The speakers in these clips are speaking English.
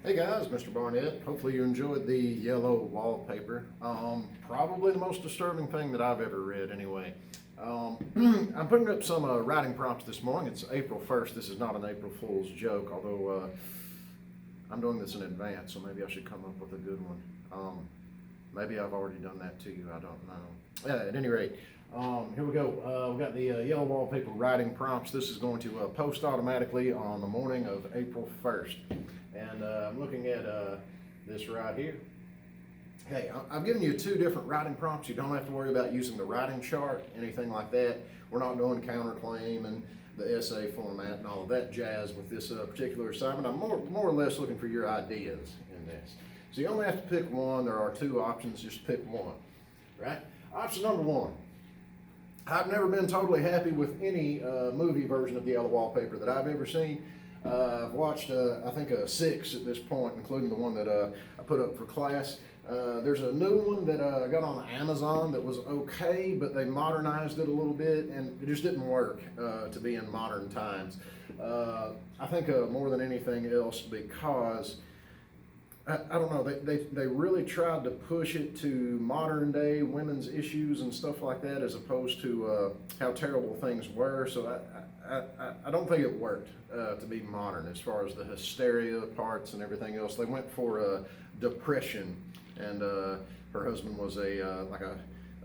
Hey guys, Mr. Barnett. Hopefully you enjoyed the Yellow Wallpaper. Probably the most disturbing thing that I've ever read anyway. I'm putting up some writing prompts this morning. It's April 1st. This is not an April Fool's joke, although I'm doing this in advance, so maybe I should come up with a good one. Maybe I've already done that to you, I don't know. At any rate, here we go. We've got the Yellow Wallpaper writing prompts. This is going to post automatically on the morning of April 1st. And I'm looking at this right here. Hey, I've given you two different writing prompts. You don't have to worry about using the writing chart, anything like that. We're not doing counterclaim and the essay format and all of that jazz with this particular assignment. I'm more or less looking for your ideas in this. So you only have to pick one. There are two options. Just pick one, right? Option number one. I've never been totally happy with any movie version of the Yellow Wallpaper that I've ever seen. I've watched, I think, 6 at this point, including the one that I put up for class. There's a new one that I got on Amazon that was okay, but they modernized it a little bit, and it just didn't work to be in modern times. I think more than anything else because, I don't know, they really tried to push it to modern day women's issues and stuff like that as opposed to how terrible things were. So I don't think it worked to be modern as far as the hysteria parts and everything else. They went for depression, and her husband was a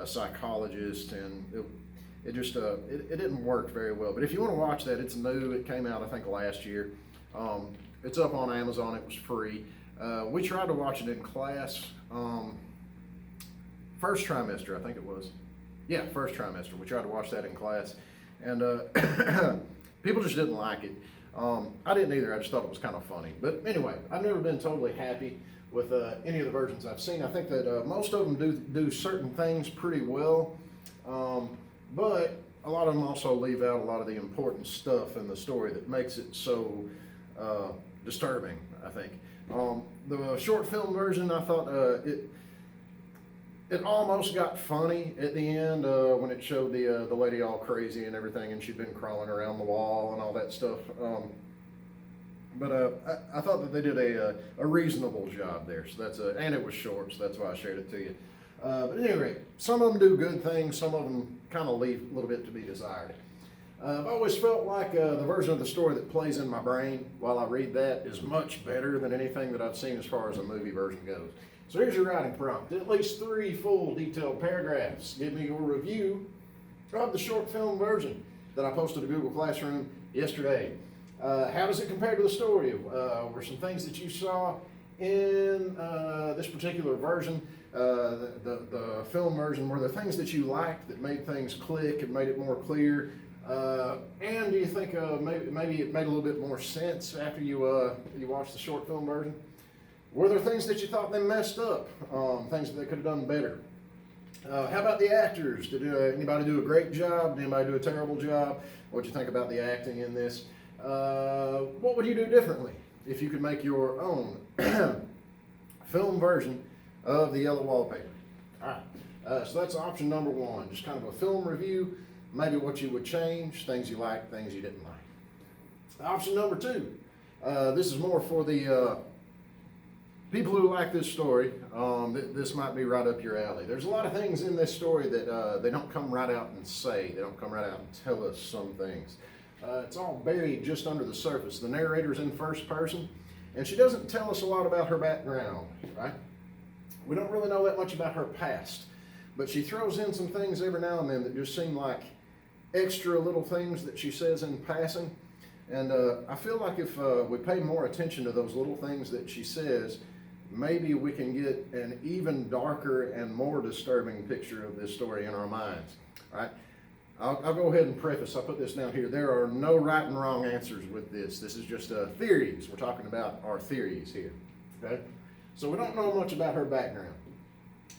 psychologist, and it just it didn't work very well. But if you want to watch that, it's new. It came out I think last year. It's up on Amazon. It was free. We tried to watch it in class. First trimester, I think it was. Yeah, first trimester. We tried to watch that in class. And people just didn't like it. I didn't either. I just thought it was kind of funny. But anyway, I've never been totally happy with any of the versions I've seen. I think that most of them do certain things pretty well, but a lot of them also leave out a lot of the important stuff in the story that makes it so disturbing, I think. The short film version, I thought it almost got funny at the end when it showed the lady all crazy and everything, and she'd been crawling around the wall and all that stuff. But I thought that they did a reasonable job there. So that's and it was short, so that's why I shared it to you. But at any rate, some of them do good things. Some of them kind of leave a little bit to be desired. I've always felt like the version of the story that plays in my brain while I read that is much better than anything that I've seen as far as a movie version goes. So here's your writing prompt. At least 3 full detailed paragraphs. Give me your review of the short film version that I posted to Google Classroom yesterday. How does it compare to the story? Were some things that you saw in this particular version, the film version, were there things that you liked that made things click and made it more clear? And do you think maybe it made a little bit more sense after you watched the short film version? Were there things that you thought they messed up? Things that they could have done better? How about the actors? Did anybody do a great job? Did anybody do a terrible job? What'd you think about the acting in this? What would you do differently if you could make your own film version of the Yellow Wallpaper? All right, so that's option number one, just kind of a film review, maybe what you would change, things you liked, things you didn't like. Option number two, this is more for the people who like this story. This might be right up your alley. There's a lot of things in this story that they don't come right out and say. They don't come right out and tell us some things. It's all buried just under the surface. The narrator's in first person, and she doesn't tell us a lot about her background, right? We don't really know that much about her past, but she throws in some things every now and then that just seem like extra little things that she says in passing. And I feel like if we pay more attention to those little things that she says, maybe we can get an even darker and more disturbing picture of this story in our minds, right? I'll go ahead and preface, I'll put this down here. There are no right and wrong answers with this. This is just theories. We're talking about our theories here, okay? So we don't know much about her background.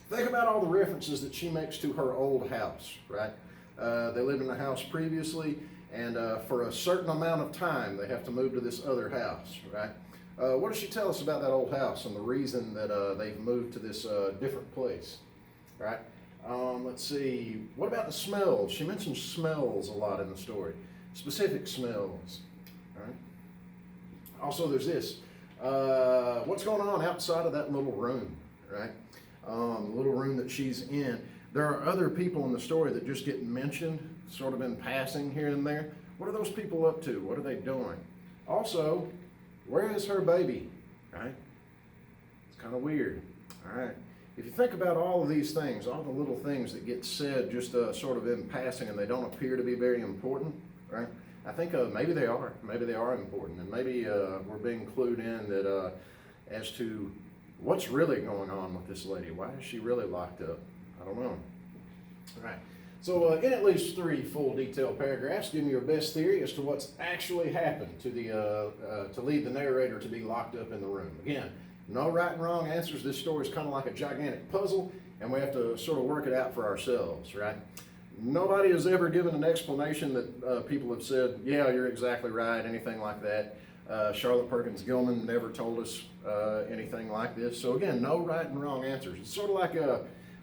Think about all the references that she makes to her old house, right? They lived in the house previously, and for a certain amount of time, they have to move to this other house, right? What does she tell us about that old house and the reason that they've moved to this different place, right? Let's see, what about the smells? She mentions smells a lot in the story, specific smells, right? Also, there's this. what's going on outside of that little room, right? The little room that she's in. There are other people in the story that just get mentioned, sort of in passing here and there. What are those people up to? What are they doing? Also, where is her baby, right? It's kind of weird, all right? If you think about all of these things, all the little things that get said just sort of in passing and they don't appear to be very important, right? I think maybe they are. Maybe they are important. And maybe we're being clued in that as to what's really going on with this lady. Why is she really locked up? I don't know. All right. So in at least 3 full detailed paragraphs, give me your best theory as to what's actually happened to to lead the narrator to be locked up in the room. Again, no right and wrong answers. This story is kind of like a gigantic puzzle, and we have to sort of work it out for ourselves, right? Nobody has ever given an explanation that people have said, yeah, you're exactly right, anything like that. Charlotte Perkins Gilman never told us anything like this. So again, no right and wrong answers. It's sort of like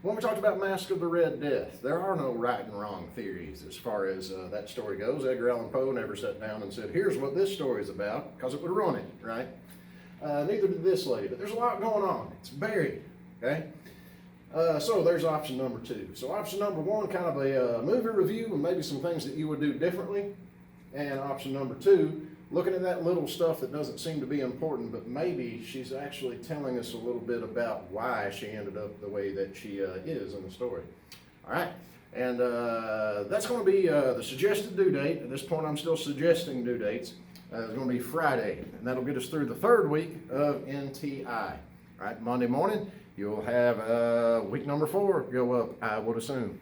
when we talked about Mask of the Red Death, there are no right and wrong theories as far as that story goes. Edgar Allan Poe never sat down and said, here's what this story is about, because it would ruin it, right? Neither did this lady, but there's a lot going on. It's buried, okay? So there's option number 2. So option number 1, kind of a movie review and maybe some things that you would do differently. And option number 2, looking at that little stuff that doesn't seem to be important, but maybe she's actually telling us a little bit about why she ended up the way that she is in the story. All right, and that's going to be the suggested due date. At this point, I'm still suggesting due dates. It's going to be Friday, and that'll get us through the 3rd week of NTI. All right, Monday morning, you'll have week number 4 go up, I would assume.